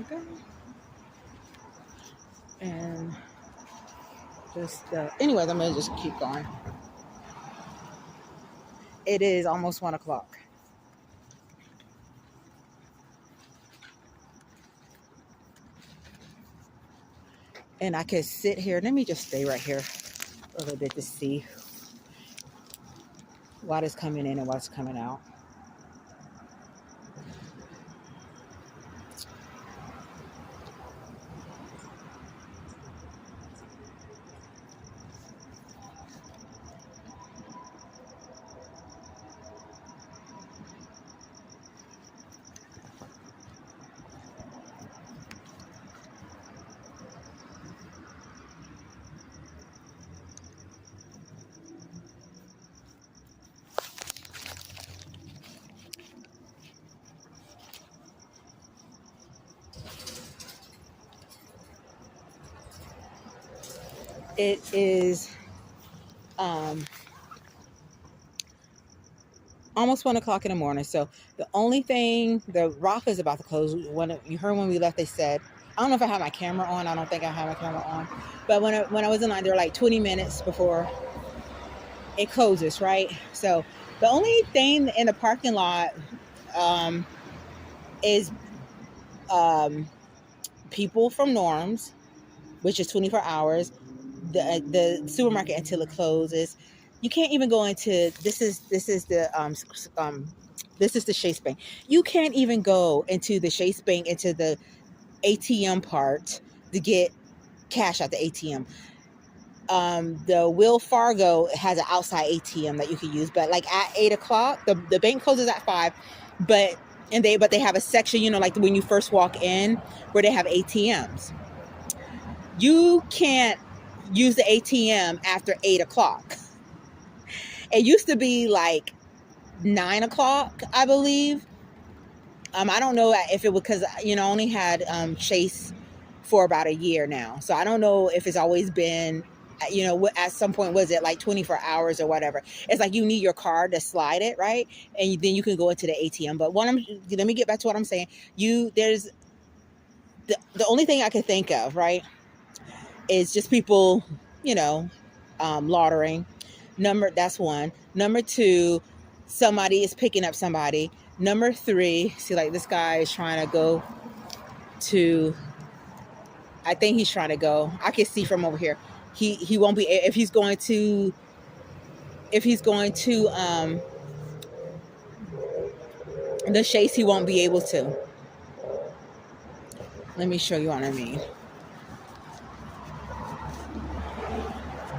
go. And just, anyways, I'm going to just keep going. It is almost 1 o'clock. And I could sit here. Let me just stay right here a little bit to see what is coming in and what's coming out. It is almost 1 o'clock in the morning. So the only thing, the Rock is about to close. When you heard when we left, they said, I don't know if I have my camera on. I don't think I have my camera on. But when I was in line, they were like 20 minutes before it closes, right? So the only thing in the parking lot is people from Norms, which is 24 hours. The supermarket until it closes. You can't even go into this is the Chase Bank. You can't even go into the Chase Bank into the ATM part to get cash at the ATM. The Will Fargo has an outside ATM that you can use, but like at 8 o'clock, the bank closes at 5, but they have a section, like when you first walk in where they have ATMs. You can't use the ATM after 8 o'clock. It used to be like 9 o'clock, I believe. I don't know if it was because, I only had Chase for about a year now. So I don't know if it's always been, at some point, was it like 24 hours or whatever? It's like you need your card to slide it, right? And then you can go into the ATM. But let me get back to what I'm saying. There's the only thing I could think of, right, is just people, laundering. That's one. Number two, somebody is picking up somebody. Number three, see, like this guy is trying to go to, I think he's trying to go. I can see from over here. He won't be, if he's going to the Chase, he won't be able to. Let me show you what I mean.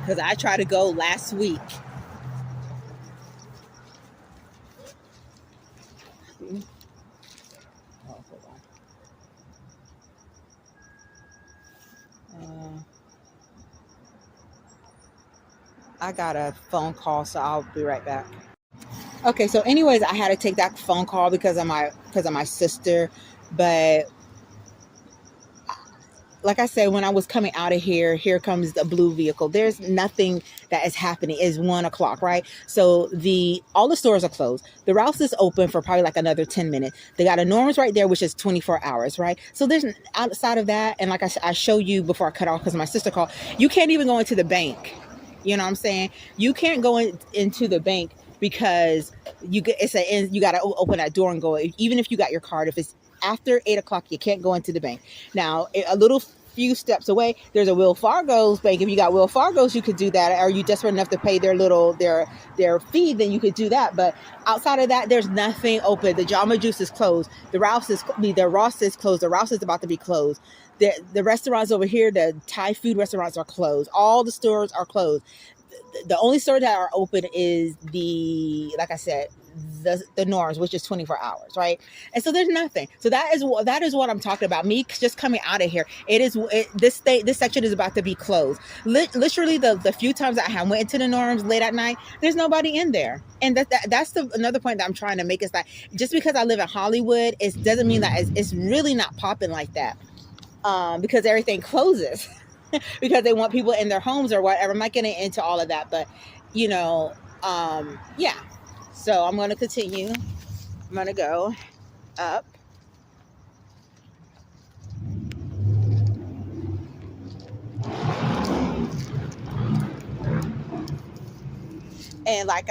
Because I tried to go last week. Oh, hold on. I got a phone call, so I'll be right back. Okay, so anyways, I had to take that phone call because of my sister, but like I said, when I was coming out of here comes the blue vehicle. There's nothing that is happening. It's 1 o'clock, right? So all the stores are closed. The Rouse is open for probably like another 10 minutes. They got a Norm's right there, which is 24 hours, right? So there's outside of that, and like I showed you before I cut off because my sister called, you can't even go into the bank. You know what I'm saying? You can't go into the bank because you got to open that door and go. Even if you got your card, if it's after 8 o'clock, you can't go into the bank. Now, a little few steps away, there's a Will Fargo's bank. If you got Will Fargo's, you could do that. Are you desperate enough to pay their fee? Then you could do that. But outside of that, there's nothing open. The Jamba Juice is closed. The Ross is closed. The Rouse is about to be closed. The restaurants over here, the Thai food restaurants are closed. All the stores are closed. The only stores that are open is like I said, the Norms, which is 24 hours, right? And so there's nothing. So that is what I'm talking about. Me just coming out of here. This section is about to be closed. Literally, the few times I went into the Norms late at night, there's nobody in there. And that's another point that I'm trying to make, is that just because I live in Hollywood, it doesn't mean that it's really not popping like that. Because everything closes because they want people in their homes or whatever. I'm not getting into all of that, but yeah. So I'm going to continue. I'm going to go up. And like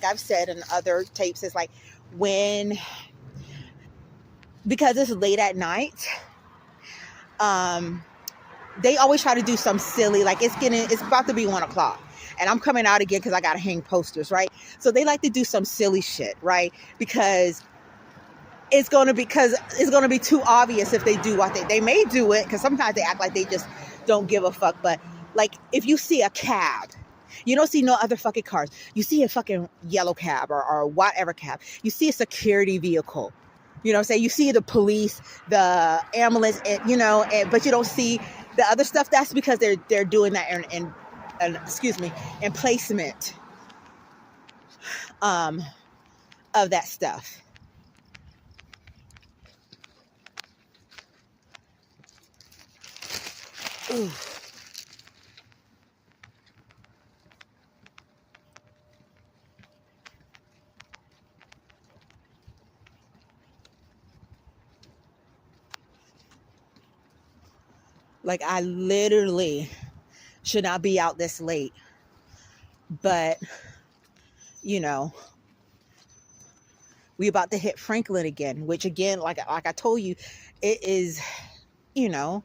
I've said in other tapes, it's like when, because it's late at night, um, they always try to do some silly, like it's about to be 1 o'clock and I'm coming out again because I gotta hang posters, right? So they like to do some silly shit, right? Because it's gonna be too obvious if they do what they may do it, because sometimes they act like they just don't give a fuck. But like if you see a cab, you don't see no other fucking cars. You see a fucking yellow cab or whatever cab. You see a security vehicle. You know what I'm saying? You see the police, the ambulance, but you don't see the other stuff. That's because they're doing that in placement um, of that stuff. Ooh. Like I literally should not be out this late, but you know, we about to hit Franklin again, which again, like I told you, it is, you know,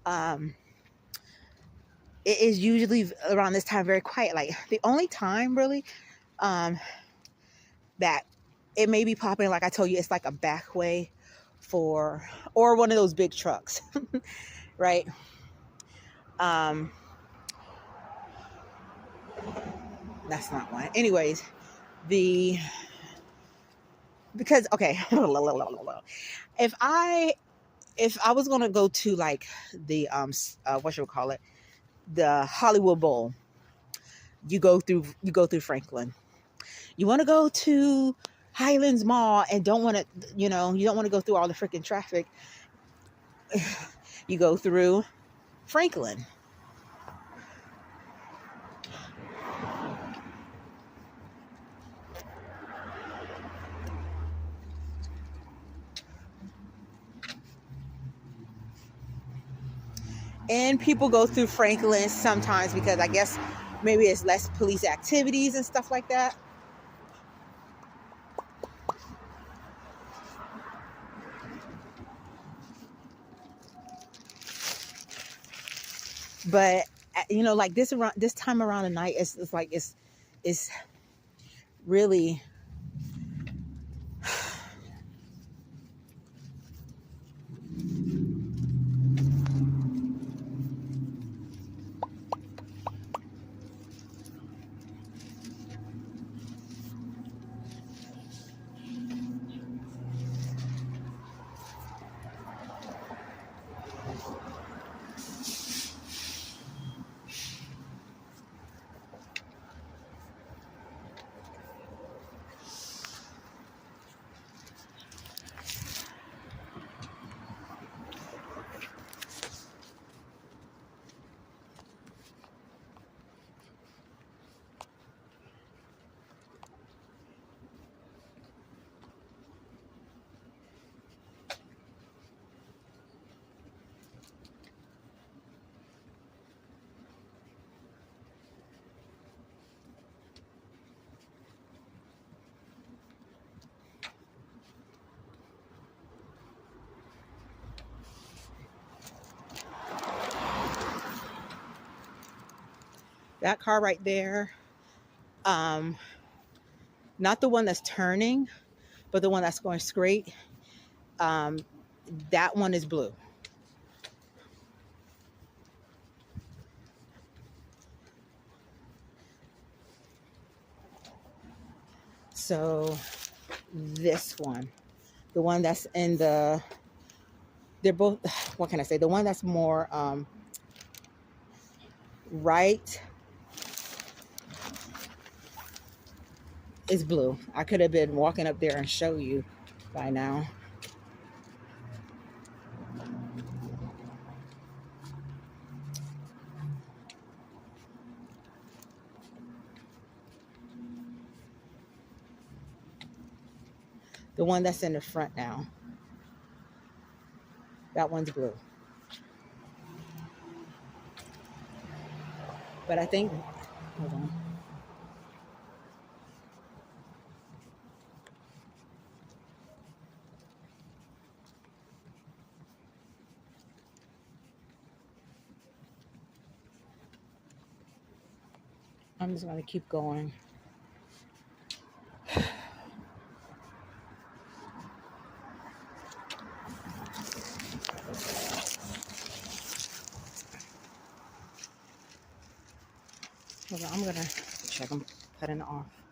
um, it is usually around this time very quiet. Like the only time really um, that it may be popping, like I told you, it's like a back way or one of those big trucks, right? Um, that's not one. Anyways, the because okay, if I was gonna go to like the what should we call it, the Hollywood Bowl, you go through Franklin. You want to go to Highlands Mall and don't want to, you don't want to go through all the freaking traffic. You go through Franklin. And people go through Franklin sometimes because I guess maybe it's less police activities and stuff like that. But like this time around the night, it's like it's really that car right there. Um, Not the one that's turning, but the one that's going straight. Um, that one is blue. So this one, the one that's in they're both, what can I say? The one that's more right is blue. I could have been walking up there and show you by now. The one that's in the front now, that one's blue. But I think Hold on. I'm just going to keep going. Hold on, I'm going to check them cutting off.